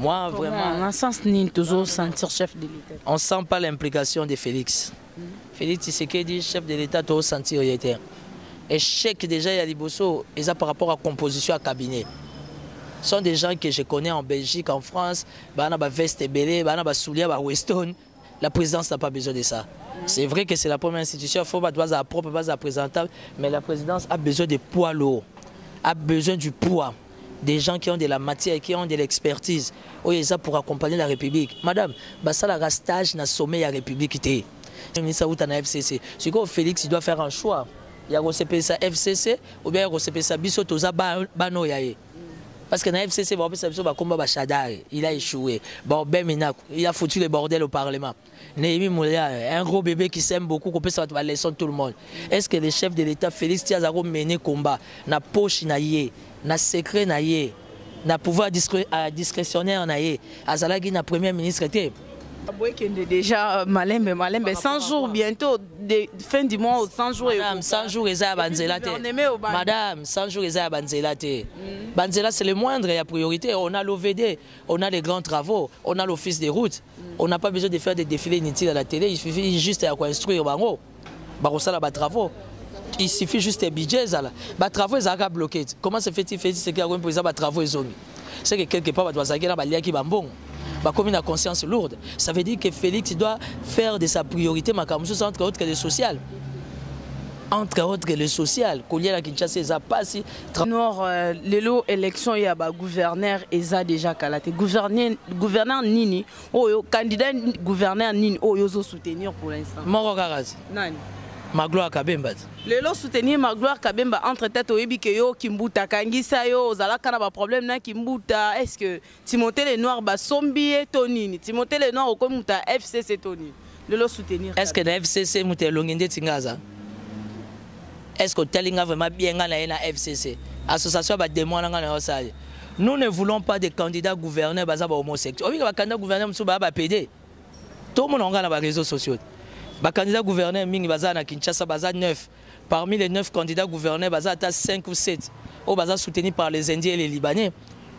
Moi, vraiment... On sens ni toujours sentir chef de l'État. On ne sent pas l'implication de Félix. Félix Tshisekedi, chef de l'État, tu sentir était. Échec déjà, il y a des bossos, et ça par rapport à la composition à cabinet. Ce sont des gens que je connais en Belgique, en France, bah veste belé, bah soulier, bah Weston. La présidence n'a pas besoin de ça. C'est vrai que c'est la première institution, il faut pas sa propre base présentable, mais la présidence a besoin de poids lourd, a besoin du poids. Des gens qui ont de la matière, qui ont de l'expertise. Oui, ça pour accompagner la République. Madame, bah ça la stage na sommet de la République. Le ministre de la FCC. C'est que Félix il doit faire un choix. Il y a sa FCC ou bien il y a sa biso toza bano yae. Parce que dans la FCC, il a échoué. Bon, il a foutu le bordel au Parlement. Néhémie Moulia, un gros bébé qui s'aime beaucoup, qu'on peut se faire leçon tout le monde. Est-ce que le chef de l'État, Félix Tiazaro, mené combat, na poche naïe, na secret naïe, na pouvoir discrétionnaire naïe, Azalagi na premier ministre était. Déjà, Malembe, 100 jours bientôt, fin du mois, 100 jours. Madame, 100 jours, ils ont Banzelate. Madame, 100 jours, ils ont Banzelate. Banzela, c'est le moindre, il y a priorité. On a l'OVD, on a les grands travaux, on a l'office des routes. On n'a pas besoin de faire des défilés inutiles à la télé, il suffit juste de construire Bango. Barossa, là, travaux. Il suffit juste de budget. Les travaux, ils sont bloqués. Comment se fait-il qu'il y a des travaux? C'est que quelque part, il y a des qui sont comme une conscience lourde. Ça veut dire que Félix doit faire de sa priorité, entre autres que le social. Entre autres que le social. Nord, l'élo élection, il y a un gouverneur, il déjà calaté. Gouverneur Nini, candidat gouverneur Nini, il faut soutenir pour l'instant. Moro Karaz. Nani? Magloire Kabemba. Lelo soutenir Magloire Kabemba entre tête au Ebikeyo, Kimbuta, Kangisa yo, Zalaka n'a problème na Kimbuta. Est-ce que Timothée les Noirs ba Sombi et Tonini, Timothée les Noirs au Komuta FCC Tony. Lelo soutenir. Est-ce que la FCC mute longende Tingaza? Est-ce que Telinga vraiment bien dans la FCC? Association ba démon na osale. Nous ne voulons pas des candidats gouverneurs bazaba homosexuels. Oui, les candidats gouverneurs msou ba PD. Tout le monde a les réseaux sociaux. Les candidats gouverneurs mingi baza na Kinshasa baza 9. Parmi les 9 candidats gouverneurs baza à 5 ou 7. Au baza soutenus par les Indiens et les Libanais.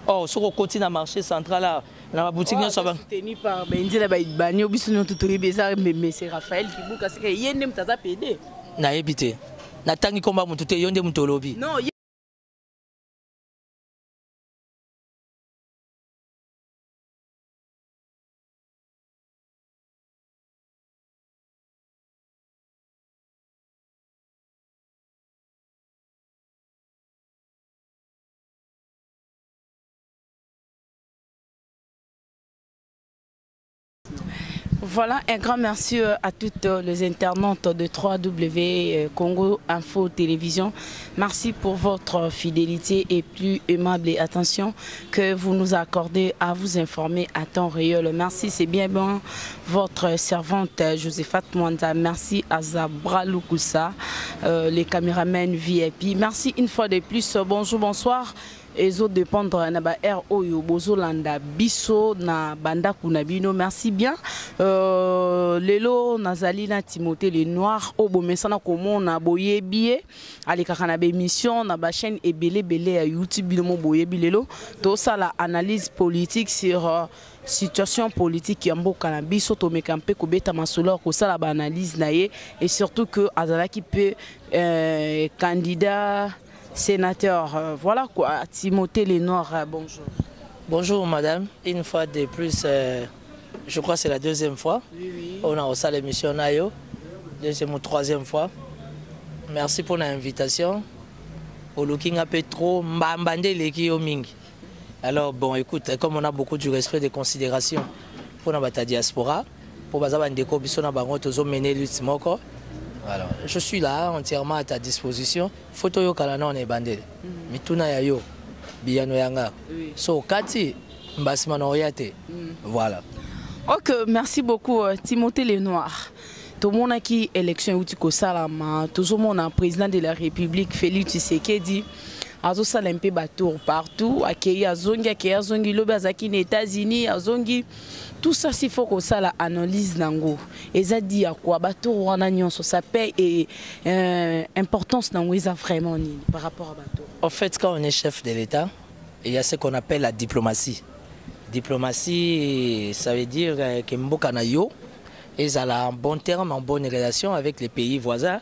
Or sur le continent marché central là, dans la boutique nous sommes soutenus par Indiens et Libanais. Obisono tutori beza mais c'est Raphaël qui bouka c'est que yende mtaza PD. Na ebité. Na tangi komba mutute yonde mutolobi. Non. Voilà, un grand merci à toutes les internautes de 3W Congo Info Télévision. Merci pour votre fidélité et plus aimable attention que vous nous accordez à vous informer à temps réel. Merci, c'est bien votre servante Joséphat Mwanda. Merci à Zabra Lukusa, les caméramans VIP. Merci une fois de plus. Bonjour, bonsoir. Ezo dépendre na ba RO bozolanda biso na banda kunabino. Merci bien. Lelo nazali na Timothée les Noirs au bomesana komona boyebi alekaka na émission na ba chaîne ebele belé à YouTube bino boyebi lelo to ça la analyse politique sur situation politique ya mboka na biso to mekampe ko beta masolo ko ça la analyse na ye et surtout que azalaki peut candidat sénateur, voilà quoi, Timothée les Noirs, bonjour. Bonjour madame, une fois de plus, je crois que c'est la deuxième fois. Oui. On a reçu l'émission Nayo, deuxième ou troisième fois. Merci pour l'invitation. Au looking un peu trop, mbambande leki au mingi. Alors bon, écoute, comme on a beaucoup de respect et de considération pour notre diaspora, pour baza ndeko biso na bango tozo mener lutte moko. Alors, je suis là entièrement à ta disposition. Photo yo kalana on est bandé. Mituna ya yo biyano yanga. So kati mbasima no yate. Voilà. OK, merci beaucoup Timothée les Noirs. Tout le monde qui élection outiko salama, tout le monde président de la République Félix Tshisekedi. Azo salempe batour partout, akei azongi lobe azaki aux États-Unis, azongi tout ça s'il faut que ça la analyse nango. Eza dit à quoi batour wana nyonso ça paye et importance nango eza vraiment nini par rapport à batour. En fait, quand on est chef de l'État, il y a ce qu'on appelle la diplomatie. Diplomatie, ça veut dire que Mboka na yo, ils ont en bon terme, en bonne relation avec les pays voisins.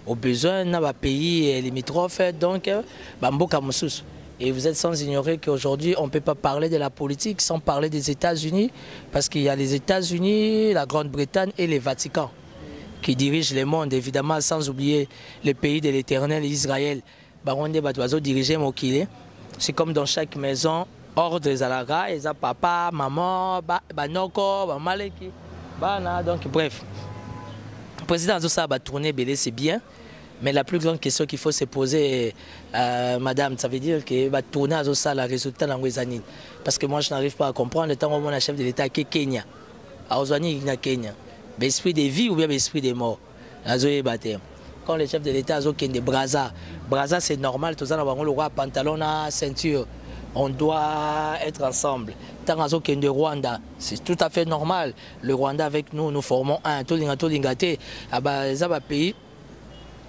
Au besoin, dans les pays limitrophes, donc, Mboka Moussous. Et vous êtes sans ignorer qu'aujourd'hui, on ne peut pas parler de la politique sans parler des États-Unis, parce qu'il y a les États-Unis, la Grande-Bretagne et les Vatican qui dirigent le monde, évidemment, sans oublier le pays de l'Éternel, Israël. C'est comme dans chaque maison, ordre Zalaga, ils ont papa, maman, banoko, maleki, donc bref. Le président de ça va tourner, c'est bien. Mais la plus grande question qu'il faut se poser, madame, ça veut dire qu'il va tourner à ça le résultat dans les années. Parce que moi, je n'arrive pas à comprendre le temps où on a chef de l'État qui est Kenya. À Ozani, il y a Kenya. L'esprit de vie ou bien l'esprit des morts. Quand le chef de l'État a des Brazza, Brazza c'est normal, tout ça, on a le roi pantalon, ceinture. On doit être ensemble. Tant que de Rwanda, c'est tout à fait normal. Le Rwanda avec nous, nous formons un. Tout le pays.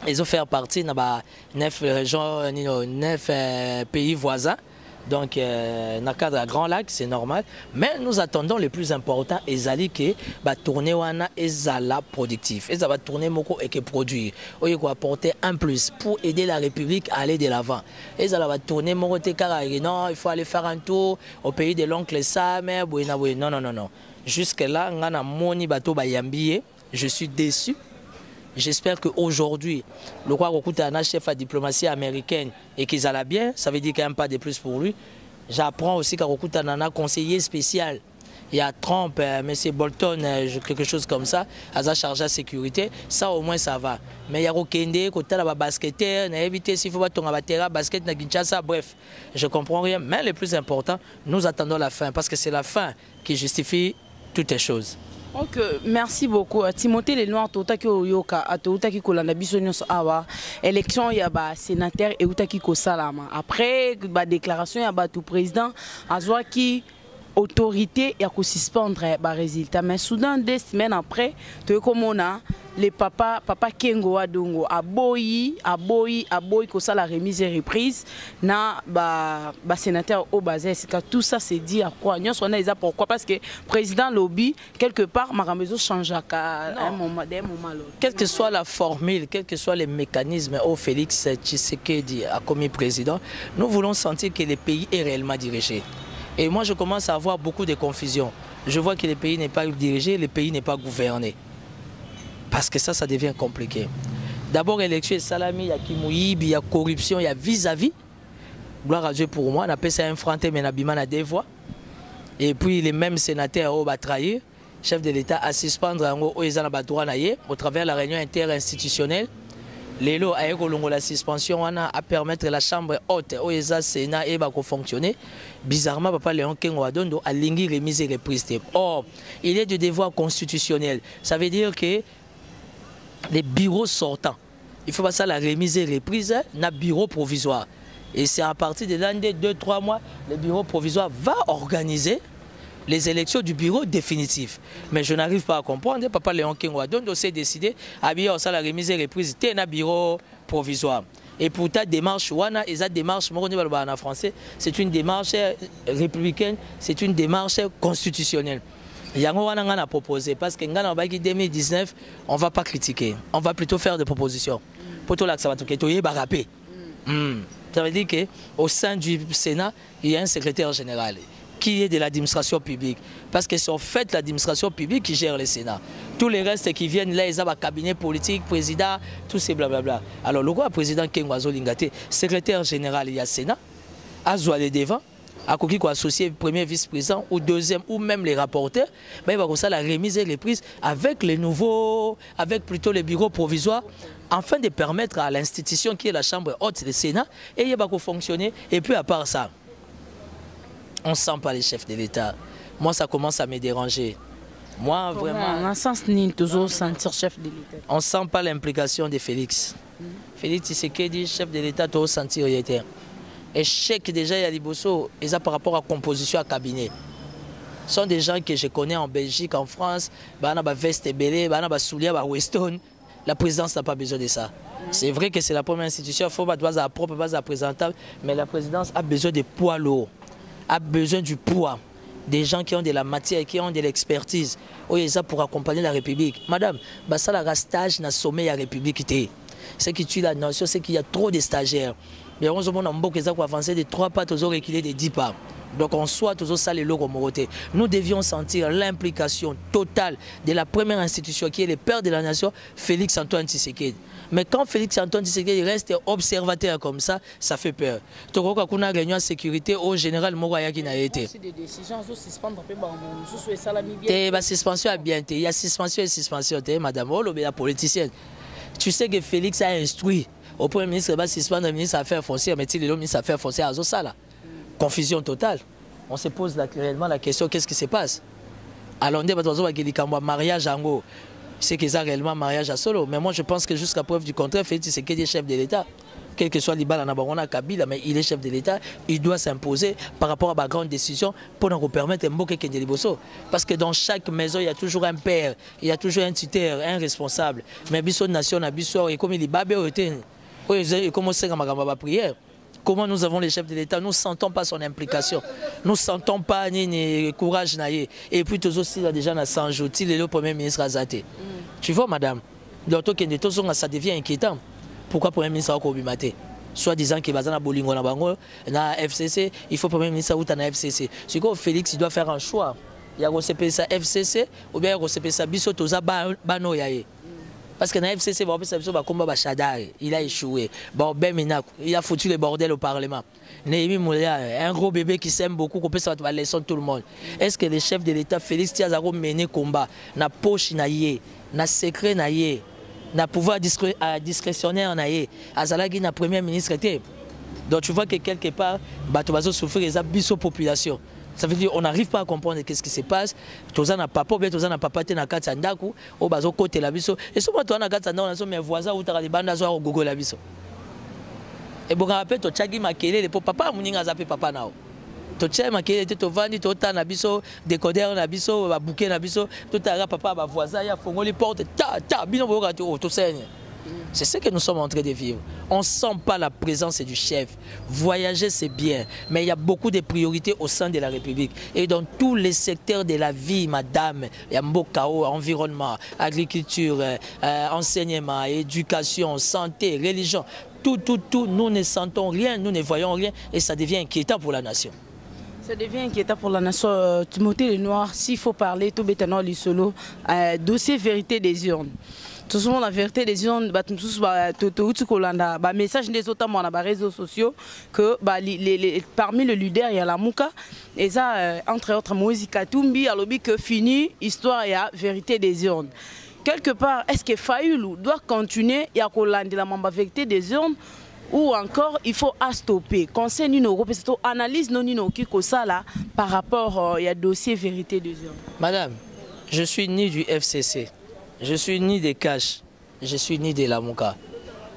Ils ont fait partie de 9 régions, 9 pays voisins. Donc, dans le cadre d'un grand lac, c'est normal. Mais nous attendons le plus important, Ezali, que tourner wana ezala productif. Ezali va tourner moko et que produire. Il faut apporter un plus pour aider la République à aller de l'avant. Ezali va tourner moko te carré. Non, il faut aller faire un tour au pays de l'oncle Sam. Non, non, non, non. Jusque là, ngana moni bato bayambiye. Je suis déçu. J'espère qu'aujourd'hui, le roi Rokuta, un chef de diplomatie américaine et qu'ils allaient bien, ça veut dire qu'il y a un pas de plus pour lui. J'apprends aussi qu'à Rokuta, un conseiller spécial. Il y a Trump, M. Bolton, quelque chose comme ça, à chargé de sécurité. Ça, au moins, ça va. Mais il y a Rokende, côté la basketteur, éviter s'il faut pas tomber à terre, basket, na Kinshasa, bref. Je ne comprends rien. Mais le plus important, nous attendons la fin, parce que c'est la fin qui justifie toutes les choses. Donc, merci beaucoup. Timothée Lenoir, Totaki Oyoka, Atotaki Kolanda Bisonios Awa, élection, il y a un sénateur et Outaki Kosalama. Après, la déclaration, il y a un président, Azwaki, autorité, il y a suspendre le résultat. Mais soudain, 2 semaines après, tu es comme on a, les papa Kengo Adongo, aboyi, que la remise et reprise, na sénateur au basé, tout ça c'est dit à quoi? Nous sommes là pourquoi? Parce que président lobby quelque part Maramezo change à un moment. Quelle que soit la formule, quels que soient les mécanismes, au Félix Tshisekedi a commis président, nous voulons sentir que le pays est réellement dirigé. Et moi je commence à avoir beaucoup de confusion. Je vois que le pays n'est pas dirigé, le pays n'est pas gouverné. Parce que ça devient compliqué. D'abord, l'élection est salami, il y a Kimouib, il y a corruption, il y a vis-à-vis. Gloire à Dieu pour moi, on appelle ça infranté, mais on a des voix. Et puis, les mêmes sénateurs ont trahi, chef de l'État à suspendre au travers de la réunion interinstitutionnelle. Les lots a la suspension à permettre la chambre haute au Sénat et fonctionner. Bizarrement, papa Léon Kengo Adondo a lingui remise et reprise. Or, il est du devoir constitutionnel. Ça veut dire que les bureaux sortants, il faut passer à la remise et reprise dans le bureau provisoire. Et c'est à partir de l'année 2-3 mois, le bureau provisoire va organiser les élections du bureau définitif. Mais je n'arrive pas à comprendre. Papa Léon Kengo Adondo s'est décidé à bien la remise et reprise dans le bureau provisoire. Et pour ta démarche, en français, c'est une démarche républicaine, c'est une démarche constitutionnelle. Yango wana a proposé parce que en 2019, on ne va pas critiquer, on va plutôt faire des propositions. Pour tout là, ça va tout rapper. Ça veut dire qu'au sein du Sénat, il y a un secrétaire général qui est de l'administration publique. Parce que c'est en fait l'administration publique qui gère le Sénat. Tous les restes qui viennent là, ils ont un cabinet politique, président, tout ces blablabla. Alors le roi président Kengo Lingate, secrétaire général, il y a Sénat, Azoua les devant. À qui associé premier vice-président ou deuxième ou même les rapporteurs, ben il va comme ça la remise et reprise avec les nouveaux, avec plutôt les bureaux provisoires, afin de permettre à l'institution qui est la chambre haute du Sénat et il va fonctionner. Et puis à part ça, on ne sent pas les chefs de l'État. Moi ça commence à me déranger. Moi vraiment. On sens ni toujours sentir chef de l'État. On ne sent pas l'implication de Félix. Félix Tshisekedi, chef de l'État, tu sentir l'État. Échec déjà, il y a des bossos, et ça par rapport à la composition à cabinet. Ce sont des gens que je connais en Belgique, en France, il y a des vestes belées, il y a des souliers, Weston. La présidence n'a pas besoin de ça. C'est vrai que c'est la première institution, il faut pas de propre base présentable, mais la présidence a besoin de poids lourd, a besoin du poids. des gens qui ont de la matière, qui ont de l'expertise. Ça pour accompagner la République. Madame, ça la stage na sommet de la République. Ce qui tue la nation, c'est qu'il y a trop de stagiaires. Mais on se demande en avancer de 3 pas, toujours reculer de 10 pas. Donc on soit toujours ça les logos morotés. Nous devions sentir l'implication totale de la première institution qui est le père de la nation, Félix Antoine Tshisekedi. Mais quand Félix Antoine Tshisekedi reste observateur comme ça fait peur. Donc quand on a une réunion de sécurité au général Mouraya qui n'a été. C'est des décisions à suspendre suspension à bien. Il y a suspension et suspension, madame. Oh, la politicienne. Tu sais que Félix a instruit au Premier ministre de suspendre le ministre des Affaires foncières, mais il est le ministre des Affaires foncières à Zosala. Confusion totale. On se pose réellement la question, qu'est-ce qui se passe? Alors, on dit que mariage en haut, c'est qu'ils ont réellement mariage à solo. Mais moi, je pense que jusqu'à preuve du contraire, Félix Tshisekedi est chef de l'État. Quel que soit l'Ibala Nabarona Kabila, mais il est chef de l'État, il doit s'imposer par rapport à ma grande décision pour nous permettre de Liboso. Parce que dans chaque maison, il y a toujours un père, il y a toujours un tuteur, un responsable. Mais Bisso Nation, Bisso, et comme il est babé, il commence à ma prière. Comment nous avons les chefs de l'État, nous ne sentons pas son implication. Nous ne sentons pas ni courage. Et puis tous aussi, il y a déjà 100 jours, il est le Premier ministre Azate. Tu vois, madame, ça devient inquiétant. Pourquoi le Premier ministre a Kobimate? Soit disant qu'il va dans Bolingo, na FCC, il faut le Premier ministre ou dans FCC. C'est que Félix il doit faire un choix. Il y a sa FCC ou bien il y a sa biso toza bano yaye. Parce que dans la FCC, il a échoué. Il a foutu le bordel au Parlement. Un gros bébé qui s'aime beaucoup, qu'on peut se faire leçon tout le monde. Est-ce que les chefs de l'État, Félix Tiazaro, mené combat, na poche naïe, na secret naïe, na pouvoir discrétionnaire naïe, Azalagi na premier ministre. Donc tu vois que quelque part, Batobazo souffre des abus aux populations. Ça veut dire qu'on n'arrive pas à comprendre ce qui se passe. Tous n'a pas ou bien tous n'a pas paté na kati ndaku au bazo côté la biso. Et souvent toi na kati ndaku on mes voisins ou ta les bandes zo au gogo la biso. Et bon rappel to tchagi makele le papa muninga zape papa nao. To tchagi makele to vandi to ta na biso décodeur na biso ba bouquet na biso to ta papa ba voisin ya fongoli porte ta bino boka to saigne. C'est ce que nous sommes en train de vivre. On ne sent pas la présence du chef. Voyager, c'est bien, mais il y a beaucoup de priorités au sein de la République. Et dans tous les secteurs de la vie, madame, il y a Mbokao, environnement, agriculture, enseignement, éducation, santé, religion. Tout, nous ne sentons rien, nous ne voyons rien, et ça devient inquiétant pour la nation. Ça devient inquiétant pour la nation. Timothée Lenoir, s'il faut parler, tout bétanon l'isolo, dossier vérité des urnes. Tout le monde la vérité des urnes, message des autres dans les réseaux sociaux que parmi les leaders il y a la Mouka et ça entre autres Moïse Katumbi a lobby que fini histoire il y a vérité des urnes. Quelque part est-ce que Fayulu doit continuer il y a la vérité des urnes ou encore il faut stopper conseil nino européen analyse non nino qui ça là par rapport il y a dossier vérité des urnes. Madame, je suis ni du FCC. Je suis ni des Cash, je suis ni de la Mouka.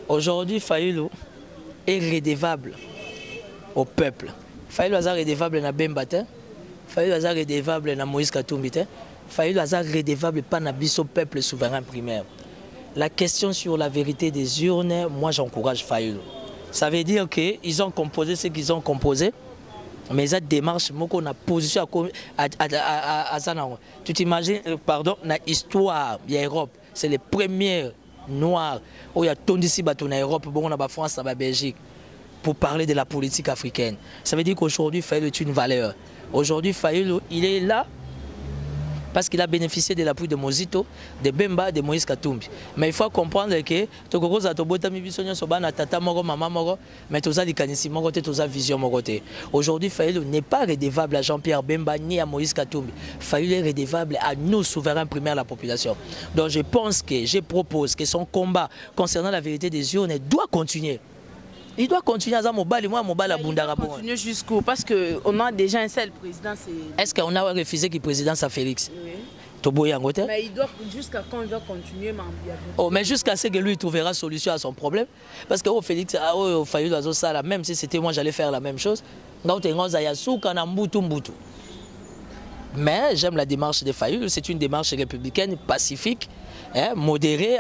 Aujourd'hui, Fayulu est redevable au peuple. Fayulu est redevable na Bembate, Fayulu est redevable na Moïse Katumbi, Fayulu est redevable pas na biso peuple souverain primaire. La question sur la vérité des urnes, moi j'encourage Fayulu. Ça veut dire qu'ils ont composé ce qu'ils ont composé. Mais cette démarche, on a position à Zanao. Tu t'imagines, pardon, dans l'histoire de l'Europe, c'est les premiers noirs où il y a tout ici en Europe, on a la France, la Belgique, pour parler de la politique africaine. Ça veut dire qu'aujourd'hui, Fayulu est une valeur. Aujourd'hui, Fayulu, il est là parce qu'il a bénéficié de l'appui de Mozito, de Bemba, de Moïse Katumbi. Mais il faut comprendre que aujourd'hui, Fayulu n'est pas redevable à Jean-Pierre Bemba ni à Moïse Katumbi. Fayulu est redevable à nous, souverains primaires de la population. Donc je pense que, je propose que son combat concernant la vérité des urnes doit continuer. Il doit continuer à continuer jusqu'où? Parce qu'on a déjà un seul président. Est-ce qu'on a refusé qu'il président à Félix? Oui. Mais il doit jusqu'à quand il doit continuer? Mais jusqu'à ce que lui trouvera solution à son problème. Parce que Félix, Fayulu même si c'était moi, j'allais faire la même chose. Mais j'aime la démarche de Fayulu, c'est une démarche républicaine, pacifique, modérée.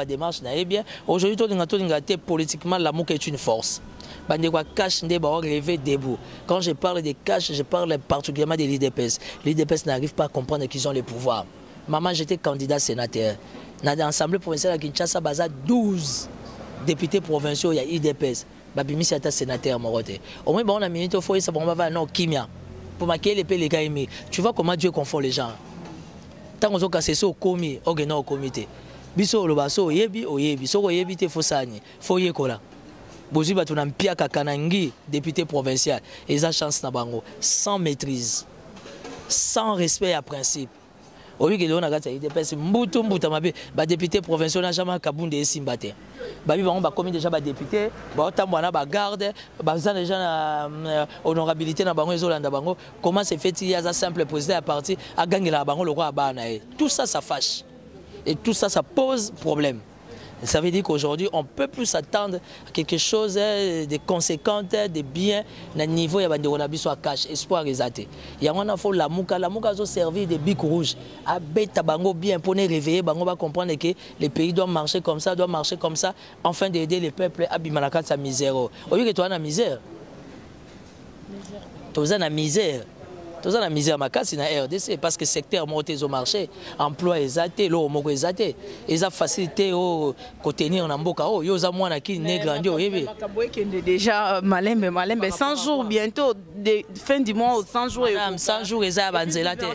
Démarche bien. Aujourd'hui, politiquement, la Mouka est une force. Bande quoi cash ne va relever debout. Quand je parle de cash, je parle particulièrement de l'IDPS. L'IDPS n'arrive pas à comprendre qu'ils ont le pouvoir. Maman, j'étais candidat sénateur. Dans l'Assemblée provinciale à Kinshasa, baza 12 députés provinciaux, il y a IDPS. Babimi c'est un sénateur moroté. Au moins on a minute il faut ça pour va non kimia. Pour maquiller les pays les gars aimés. Tu vois comment Dieu confond les gens. Tant qu'on a c'est au commis, au geno au comité. Biso lo baso yebi oyebi, so oyebi te fosani, fo yekola. Bozi batu na mpia kakanangi député provincial, ils ont chance na bango sans maîtrise, sans respect à principe. Oyi ke lona gata IDPS mbutu mbuta mabe ba député provincial na jamais kabunde esimbate. Babi bango ba commis déjà ba député, ba otambwana ba garde, ba za déjà na honorabilité na bango ezolanda bango. Comment c'est fait il y a un simple président à parti a gagner la bango le roi bana. Tout ça ça fâche. Et tout ça ça pose problème. Ça veut dire qu'aujourd'hui, on ne peut plus s'attendre à quelque chose de conséquent, de bien, à niveau de soit cash, espoir exaté. Il y a un faut la mouka a servi de bic rouge. À bêta bango bien pour les réveiller, bango va comprendre que les pays doivent marcher comme ça, afin d'aider les peuples à bimalaka sa misère. Au lieu que toi na misère. Toi na misère. Tout ça la misère makasi na RDC parce que secteur monté au marché, emploi exaté, l'eau moko exaté, ils a facilité au contenir en mboka oh yo za mwana ki ne grandi oyebe. Déjà malembe 100 jours bientôt de fin du mois 100 jours Madame 100 jours eza banzela te.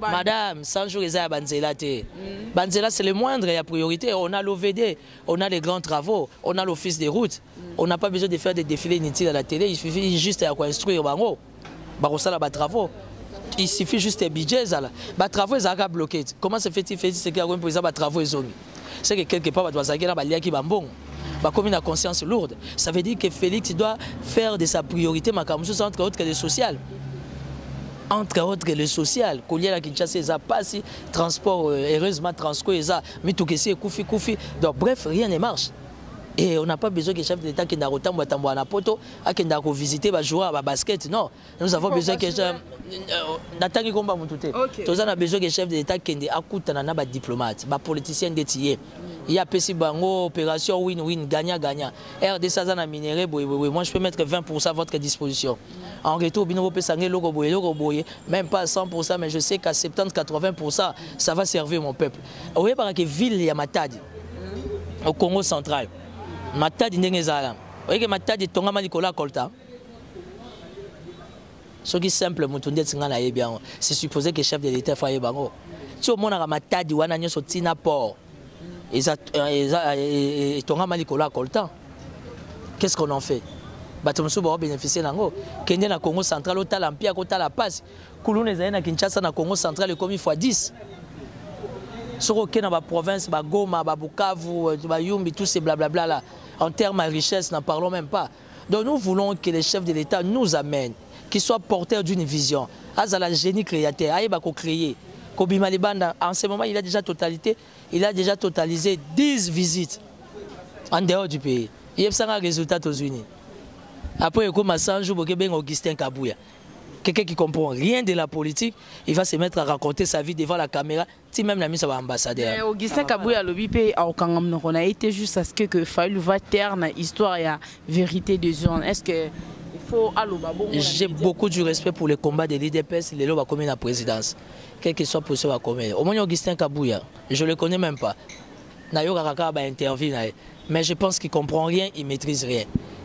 Madame 100 jours eza banzela te. Banzela c'est le moindre et la priorité, on a l'OVD, on a les grands travaux, on a l'office des routes. On n'a pas besoin de faire des défilés inutiles à la télé, il suffit juste à construire bango. Barosala ba travaux. Il suffit juste des budgets. Les travaux sont bloqués. Comment se fait-il que les travaux sont c'est que quelque part, il y a conscience lourde. Ça veut dire que Félix doit faire de sa priorité entre autres le social. Entre autres le social. Transport, heureusement, transport, donc bref, rien ne marche. Et on n'a pas besoin que le chef de l'État qui n'a pas poto, qui n'a pas visité jouer à basket. Non, nous avons besoin que nous avons besoin que le chef de l'État qui ait des diplomates, des politiciens détiés. Il y a PC Bango, opération win-win, gagnant-gagnant. RDC a minéré, moi je peux mettre 20% à votre disposition. En retour, même pas à 100%, mais je sais qu'à 70-80%, ça va servir mon peuple. Vous voyez par exemple, ville Yamatadi, au Congo central. Matadi ndengezala. Oye que matadi tonga malikola kolta. Ce qui est simple, c'est supposé que le chef de l'État fasse bango. Si au monde a matadi wana nyo sotina port. Et tonga malikola kolta. Qu'est-ce qu'on en fait? Batomso ba bénéficier nango. Kende na Congo central au talampia ko tala passe. Kulune za na Kinshasa na Congo central comme x10. Sur aucun dans province, Goma, Bukavu, Yumbi, tous ces blablabla là. En termes de richesse, n'en parlons même pas. Donc nous voulons que les chefs de l'État nous amènent, qu'ils soient porteurs d'une vision. Azala génie créateur, Aïba ko créer. Kobima Libanda, en ce moment, il a déjà totalisé 10 visites en dehors du pays. Il y a un résultat aux Unis. Après, il y a 100 jours, il y a Augustin Kabouya. Quelqu'un qui ne comprend rien de la politique, il va se mettre à raconter sa vie devant la caméra, si même la mise à l'ambassadeur. Augustin Kabouya, le BP, on a été juste à ce que Fayou va taire l'histoire et la vérité des gens. Est-ce que il faut j'ai beaucoup de respect pour les combats de l'IDPS, les lois comme la présidence. Quel que soit possible à commettre. Au moins, Augustin Kabouya, je ne le connais même pas. Nayo Karaka a interviewé, mais je pense qu'il ne comprend rien, il ne maîtrise rien.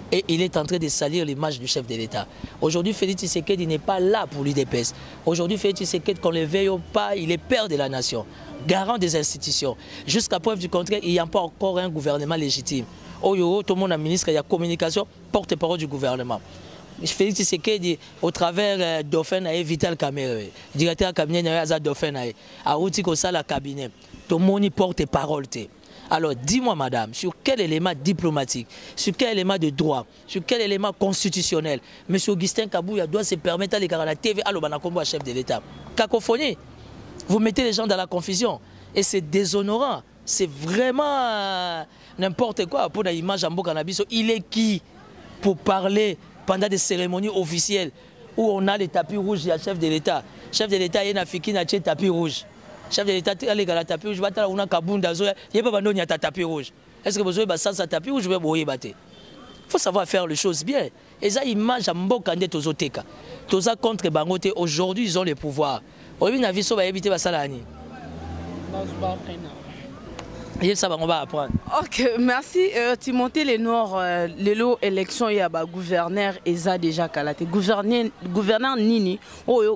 Et il est en train de salir l'image du chef de l'État. Aujourd'hui, Félix Tshisekedi n'est pas là pour l'IDPS. Aujourd'hui, Félix Tshisekedi, qu'on ne le veuille pas, il est père de la nation, garant des institutions. Jusqu'à preuve du contraire, il n'y a pas encore un gouvernement légitime. Tout le monde a ministre, il y a communication, porte-parole du gouvernement. Félix Tshisekedi, au travers Dauphin et Vital Kamere, directeur cabinet de Dauphin, a outil comme ça le cabinet. Tout le monde porte-parole. Alors, dis-moi, madame, sur quel élément diplomatique, sur quel élément de droit, sur quel élément constitutionnel, M. Augustin Kabouya doit se permettre d'aller à la TV à l'Obanakombo, chef de l'État. Cacophonie, vous mettez les gens dans la confusion. Et c'est déshonorant. C'est vraiment n'importe quoi pour l'image en Bokanabiso. Il est qui pour parler pendant des cérémonies officielles où on a les tapis rouges, il y a le chef de l'État. Le chef de l'État, il y a un tapis rouge. Chef de l'État, il y a un tapis rouge, il y a un tapis rouge. Est-ce que vous avez un tapis rouge? Vous avez un tapis rouge? faut savoir faire les choses bien. Et ça, image à Mbokande Tozoteka. Toza contre Bangote, aujourd'hui, ils ont le pouvoir. Aujourd'hui, na viso va éviter Basalani. Et ça, on va apprendre. Ok, merci. Timothée Lenoir, l'élo élection, il y a gouverneur Eza déjà Kalate. Gouverneur Nini,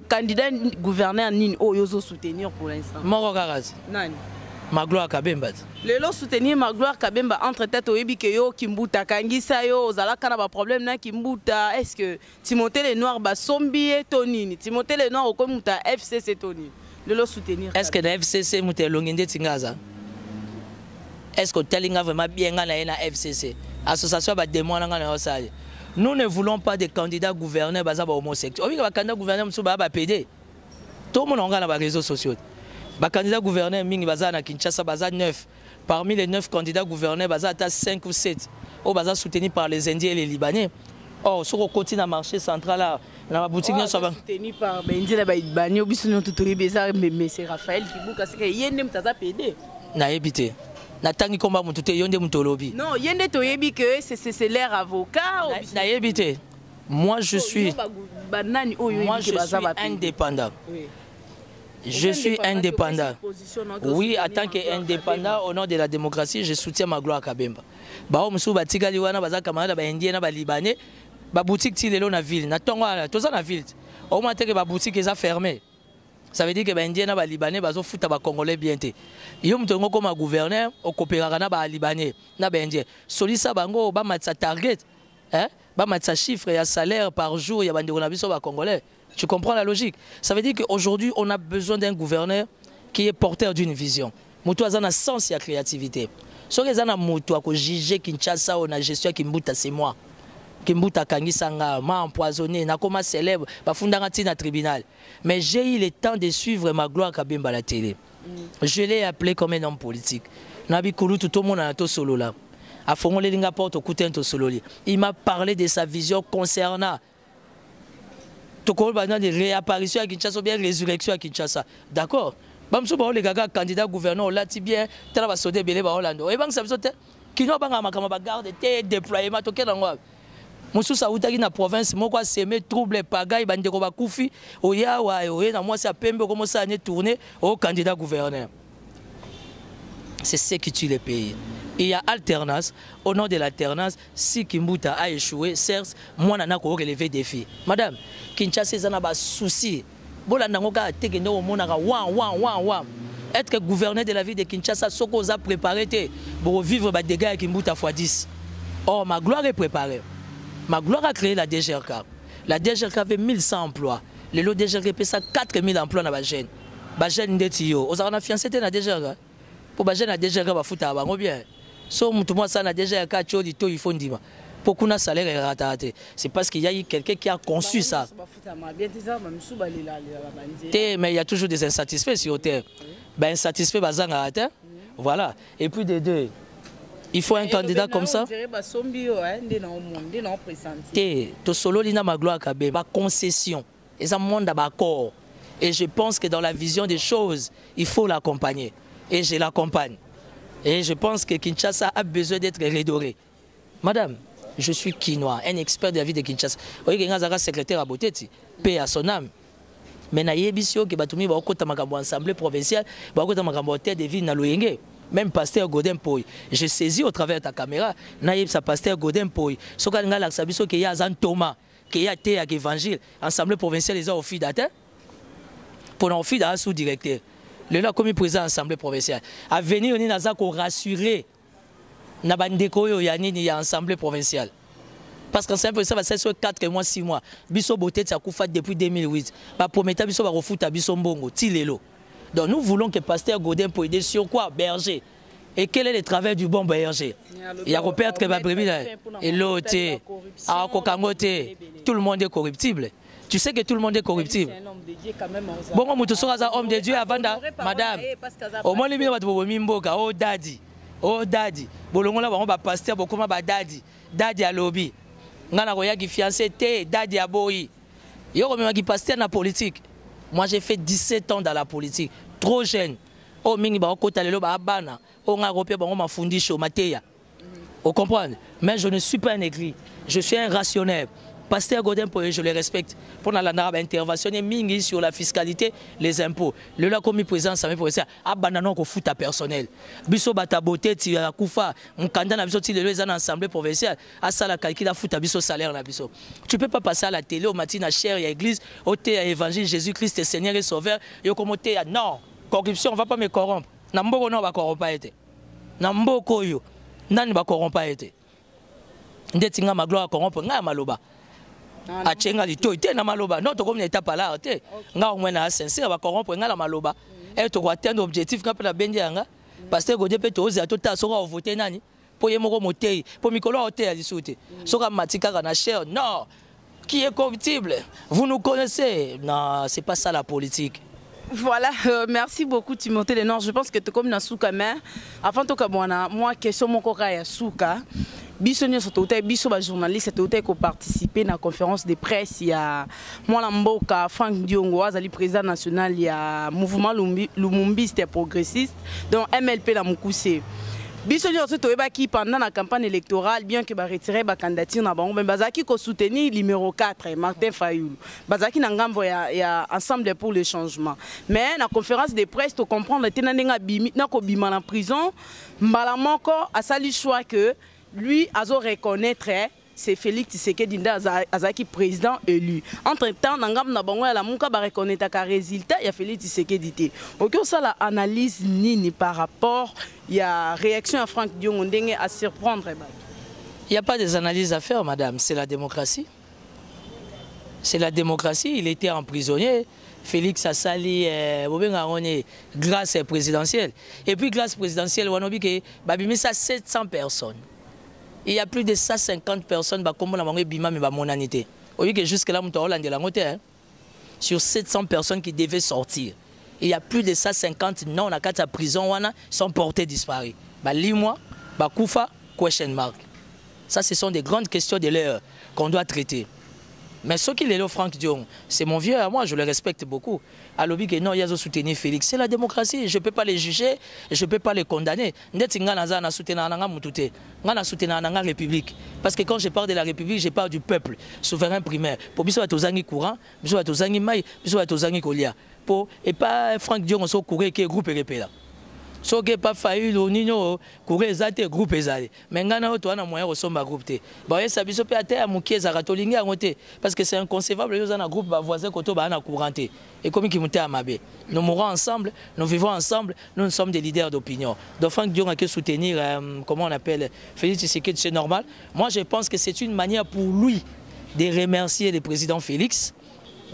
candidat gouverneur Nini, yo soutenir pour l'instant. Moro Garaz. Nani? Magloire Kabemba. L'élo soutenir Magloire Kabemba entre tête au Yebi Keyo, Kimbuta, Kangisa yo, Zala Kanaba problème na Kimbuta. Est-ce que Timothée Lenoir ba sombi et Tonini? Timothée Lenoir au Komuta FCC Toni. L'élo soutenir. Est-ce que la FCC mouté Longende Tingaza? Est-ce que Telinga vraiment bien dans la FCC? Association va démontrer dans la nous ne voulons pas de candidats gouverneurs basés sur homosexuels. On veut que candidat gouverneur soit PD. Tout le monde a les réseaux sociaux. Les candidats gouverneurs mingi basés na Kinshasa basés 9. Parmi les 9 candidats gouverneurs basés à 5 ou 7. Au basés soutenus par les Indiens et les Libanais. Or sur le continent marché central là, dans la boutique nous sommes soutenus par les Indiens et les Libanais. Au biso nous tutori bezar mais c'est Raphaël Kibuka c'est que yende mtaza PD. Na ébité. Natangi komba mutu te yonde mutolobi. Non, yende to yebi que c'est leur avocat. Na yebite. Moi je suis indépendant. Je suis indépendant. Oui, en tant qu'indépendant au nom de la démocratie, je soutiens Magloire Kabemba. Ba musu batika liwana baza camarade ba indien na ba libanais, ba boutique ti lelo na ville, na tongo na toza na ville. Au moins que ba boutique est fermée. Ça veut dire que les Indiens et les Libanais sont foutus les Congolais bien. Ils sont comme gouverneur, ils coopèrent avec les Libanais, les Indiens. Celui ça, bango, ba matza target, ba matza chiffre et salaire par jour, il y a des Congolais. Tu comprends la logique? Ça veut dire qu'aujourd'hui, on a besoin d'un gouverneur qui est porteur d'une vision. Moutou a un sens et la créativité. Si vous avez moutou a juger Kinshasa ou la gestion Kimbuta, c'est moi. Kimbuta Kangisanga m'a empoisonné, n'a comme célèbre, bafundangati na tribunal. Mais j'ai eu le temps de suivre Magloire Kabemba à la télé. Je l'ai appelé comme un homme politique. Nabi Koulou tout le monde a to solo là. A fongolé linga porte au couteau to solo. Il m'a parlé de sa vision concernant de réapparition à Kinshasa ou bien résurrection à Kinshasa. D'accord? Bamsou ba les gaga candidat gouverneur là ti bien tala ba sodé belé ba Orlando. Et bang ça bisote kino banga makama ba garde té déploiement to kedango. Moussou Saoutaki na province, moi quoi s'aimer trouble pagaille bandeko ba koufi oya wa oya na moi ça pembe comment ça année tourner au candidat gouverneur. C'est ce qui tue le pays. Il y a alternance. Au nom de l'alternance, si Kimbuta a échoué, certes, moi nana ko relever défi. Madame, Kinshasa ça n'a pas souci. Bolanda ngoka tekendo o monaka wan. Être gouverneur de la ville de Kinshasa, soko za préparé pour vivre ba dégâts Kimbuta x10. Or Magloire est préparée. Magloire a créé la DGRK. La DGRK avait 1100 emplois. Le lot DGRK pèse 4000 emplois dans la jeune. La jeune ndetio. Vous avez fiancé dans la DGRK. Pour la jeune la DGRK va foutre à bien. Si vous avez ça la DGRK, il faut dire. Pour qu'on ait un salaire raté. C'est parce qu'il y a eu quelqu'un qui a conçu ça. Mais il y a toujours des insatisfaits sur terre. Ben insatisfaits, voilà. Et puis des deux. Il faut un candidat comme ça. To solo lina Magloire Kabemba concession. Et ça monde d'accord. Et je pense que dans la vision des choses, il faut l'accompagner. Et je l'accompagne. Et je pense que Kinshasa a besoin d'être redoré. Madame, je suis quinois, un expert de la vie de Kinshasa. Vous voyez que secrétaire à Boteti, paix à son âme. Mais na yebisio que batumi ba okota makambo assemblée provinciale, ba okota makambo terre de ville na Loyenge. Même pasteur Godin Poy, je saisis au travers de ta caméra, naïb sa pasteur Godin Poy. Ce qu'on a la sabiso qu'il y a Zan Thomas, qu'il y a Théa Évangile, assemblée provinciale les ont offert d'atteindre pour en offrir d'un sous-directeur. Le là comme président assemblée provinciale. À venir on est dans pour rassurer na bandeko yo yani ni assemblée provinciale. Parce qu'en simple ça va ser sur 4 mois 6 mois. Biso boté ça kufa depuis 2008. Ba promettre biso ba refuta biso mbongo ti lelo. Donc nous voulons que pasteur Godin pour aider sur quoi? Berger. Et quel est le travail du bon berger? Il y a repère que et l'autre, tout le monde est corruptible. Tu sais que tout le monde est corruptible. Bon, on un homme de Dieu avant madame. Au moins, les mimboka, oh daddy. Oh daddy. Bolongo là, on va pasteur, comment va daddy. Daddy à lobby. Ngana roya qui fiancé, daddy à boy. Yo, même qui pasteur dans la politique. Moi, j'ai fait 17 ans dans la politique. Trop jeune. Oh, mingi ba okota lelo ba abana. Oh nga repé ba ngoma fundisho mateya. Vous comprenez? Mais je ne suis pas un aigri. Je suis un rationnel. Pasteur Godin, je le respecte. Pour la intervention mingi sur la fiscalité, les impôts. Le là comme président, ça me fait ça. Abandonnons qu'on fout à personnel. Biso bata beauté, ti akufa, on candidat na biso ti le les assemblée provinciale. À ça la calcul à fout à biso salaire na biso. Tu peux pas passer à la télé au matin à chair, il y a église, au thé à évangile Jésus-Christ est Seigneur et Sauveur. Yo comme thé non, corruption, on va pas me corrompre. Na mboko non va corrompre pas été. Na mboko yo, nani va corrompre pas été. Ndetinga ma gloire corrompre nga maloba. A chenga lito ite na maloba non to comme n'état pas là te nga au na sincère ba corrompre nga la maloba et to atteindre objectif ka pela bendia nga parce que godé pe to oza to ta soka voter nani po ye moko motei po mikolo hotel ali soute soka matika na cher non qui est corruptible vous nous connaissez non c'est pas ça la politique. Voilà, merci beaucoup Timothée Lénore. Je pense que tu comme na souka mais avant to ka moi question mon koka ya souka biso journaliste qui participer à la conférence de presse. Il y a Mboka Frank Diongo, le président national, il y a mouvement lumumbiste progressiste, donc MLP la Mukuse. Biso qui pendant la campagne électorale, bien que retirer la candidature na bango, mais bazaki ko soutenir numéro 4 Martin Fayoulou. Bazaki na ngambo ya ensemble pour le changement. Mais la conférence de presse to comprendre tenandenga bimi na ko bima en prison, mbala moko a sali choix que lui, Azo reconnaître, c'est Félix Tshisekedi Azaki président élu. Entre-temps, Nangam Nabongo la Mouka va reconnaître qu'un résultat, il y a Félix Tshisekedi. Ok, ça la analyse ni par rapport, il y a réaction à Frank Diongo à surprendre. Il n'y a pas des analyses à faire, madame, c'est la démocratie. C'est la démocratie, il était emprisonné. Félix a sali grâce présidentielle. Et puis grâce présidentielle, on a vu que babimi ça 700 personnes. Il y a plus de 150 personnes comme la bima mais monanité. Vous voyez que jusque là sur 700 personnes qui devaient sortir. Il y a plus de 150 non à 4 prison sont portés disparus. Lis-moi, Koufa, question mark. Ça ce sont des grandes questions de l'heure qu'on doit traiter. Mais ce qu'il est là, Frank Dion, c'est mon vieux à moi, je le respecte beaucoup. À l'objet que non, il y a soutenu Félix. C'est la démocratie, je ne peux pas les juger, je ne peux pas les condamner. Je soutenu la République. Parce que quand je parle de la République, je parle du peuple, souverain primaire. Pour que ce soit courant, que ce soit maï, que ce soit colia. Et pas Frank Dion, on s'est couru qui est groupe là. Ce qui n'est pas failli, on courir les groupes. Mais on a moyen de sommer groupe. Parce que c'est inconcevable, il y a un groupe voisin qui est couranté. Et comme il à Mabé. Nous mourons ensemble, nous vivons ensemble, nous sommes des leaders d'opinion. Donc Frank Dion a que soutenir, comment on appelle, Félix Tshisekedi, c'est normal. Moi je pense que c'est une manière pour lui de remercier le président Félix.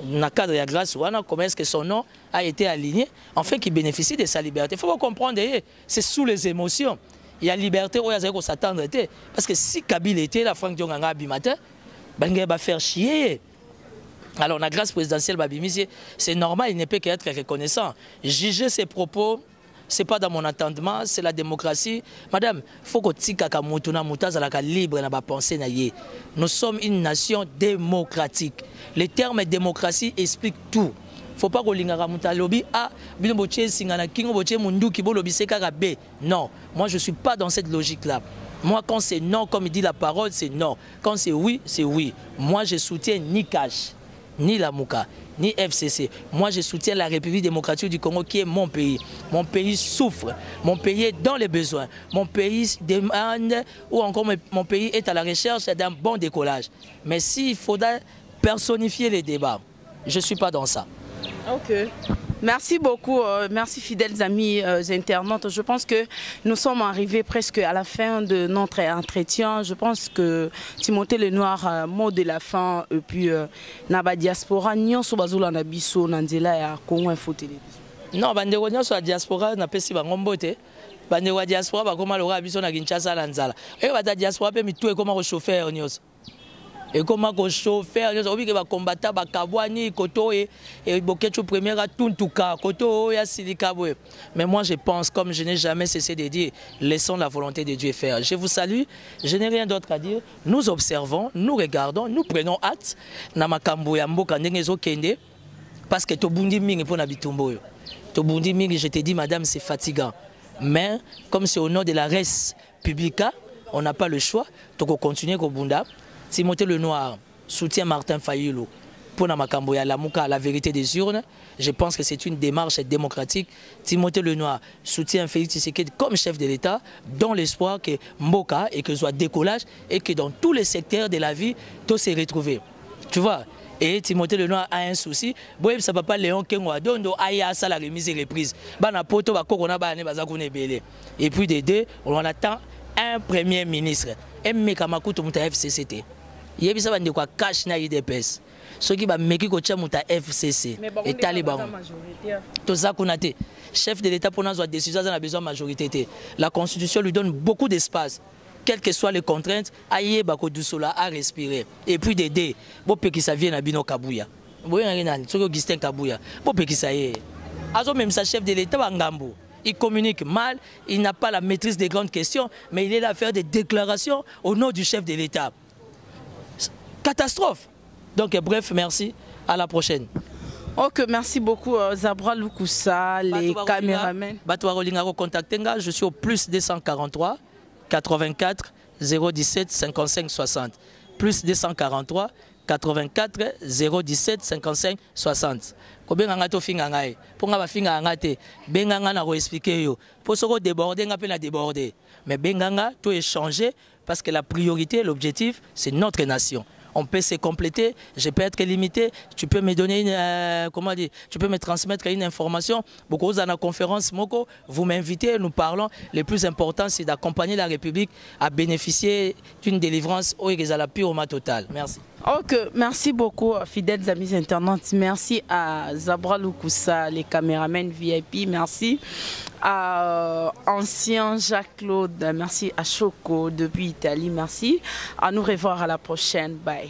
Dans le cadre de la grâce, comment est-ce que son nom a été aligné, enfin qu'il bénéficie de sa liberté. Il faut comprendre, c'est sous les émotions. Il y a liberté où il y a s'attendre. Parce que si Kabila était là, Frank Dion a abimate, il va faire chier. Alors la grâce présidentielle, c'est normal, il ne peut qu'être reconnaissant. Juger ses propos, ce n'est pas dans mon entendement, c'est la démocratie. Madame, il faut que tu libre dans pensée. Nous sommes une nation démocratique. Le terme démocratie explique tout. Il ne faut pas que lobby non, moi je ne suis pas dans cette logique-là. Moi quand c'est non, comme il dit la parole, c'est non. Quand c'est oui, c'est oui. Moi je soutiens ni Cash, ni la Mouka, ni FCC. Moi, je soutiens la République démocratique du Congo qui est mon pays. Mon pays souffre. Mon pays est dans les besoins. Mon pays demande, ou encore mon pays est à la recherche d'un bon décollage. Mais s'il faudra personnifier les débats, je ne suis pas dans ça. Ok. Merci beaucoup, merci fidèles amis internautes. Je pense que nous sommes arrivés presque à la fin de notre entretien. Je pense que Timothée Lénore, mot de la fin, et puis Naba Diaspora, Nyon Sobazula Nabiso, Nandela et Congo Info Télévision. Non, Bandego Nyon sur la diaspora, n'a pas si bangombote. Bandego Diaspora, bah comment l'aura Biso na Kinshasa Lanzala. Et la diaspora peut mettre tout et comment chauffeur Nyon. Et comment qu'on chauffeur, nous avons vu que les combattants, les Kabouani, Koto et Bokecho Premier à Tuntuka, Koto et Silikabwe. Mais moi je pense, comme je n'ai jamais cessé de dire, laissons la volonté de Dieu faire. Je vous salue, je n'ai rien d'autre à dire. Nous observons, nous regardons, nous prenons acte. Namakambo ya mboka ndengezo kende parce que Tobundi mingi pour nabitumbo. Tobundi mingi, je te dis madame, c'est fatigant. Mais comme c'est au nom de la res publica, on n'a pas le choix. Donc, continuer au Bunda. Timothée Lenoir soutient Martin Fayulu pour Namakamboya, la vérité des urnes. Je pense que c'est une démarche démocratique. Timothée Lenoir soutient Félix Tshisekedi comme chef de l'État, dans l'espoir que Mboka et que ce soit décollage et que dans tous les secteurs de la vie, tout s'est retrouvé. Tu vois? Et Timothée Lenoir a un souci. Boye ça papa Léon Kengo Dondo aya ça la remise et reprise. Bana poto ba corona ba ne bazakune belé. Et puis des deux, on attend un premier ministre. Mmekamakuto muta FCCT. Yebi ça bande quoi cash na IDPS. Ceux qui ba meki ko muta FCC et Taliban. Toza kunate. Chef de l'État pour nous avoir décision dans la besoin majorité. La Constitution lui donne beaucoup d'espace. Quelles que soient les contraintes, aïe bako dousola à respirer. Et puis d'aider. Bon pe qui ça vient à Bino Kabouya. Bon rien ce que Augustin Kabouya. Bon pe qui ça y est. Azo même sa chef de l'État Bangambo. Il communique mal, il n'a pas la maîtrise des grandes questions, mais il est là à faire des déclarations au nom du chef de l'État. Catastrophe. Donc bref, merci. À la prochaine. Ok, merci beaucoup Zabra Lukusa, les caméramans. Je suis au plus 243 84 017 55 60. Plus 243 84 017 55 60. Kobenganga to finga ngai. Ponga ba finga ngate. Benganga na ko expliquer yo. Pour se déborder nga pe na déborder. Mais benganga to échanger parce que la priorité, l'objectif, c'est notre nation. On peut se compléter, je peux être limité, tu peux me donner une, comment dire, tu peux me transmettre une information. Beaucoup dans la conférence Moko, vous m'invitez, nous parlons. Le plus important, c'est d'accompagner la République à bénéficier d'une délivrance au pure total. Merci. Ok, merci beaucoup, fidèles amis internautes. Merci à Zabra Lukusa, les caméramans VIP. Merci à ancien Jacques-Claude. Merci à Choco depuis Italie. Merci. À nous revoir à la prochaine. Bye.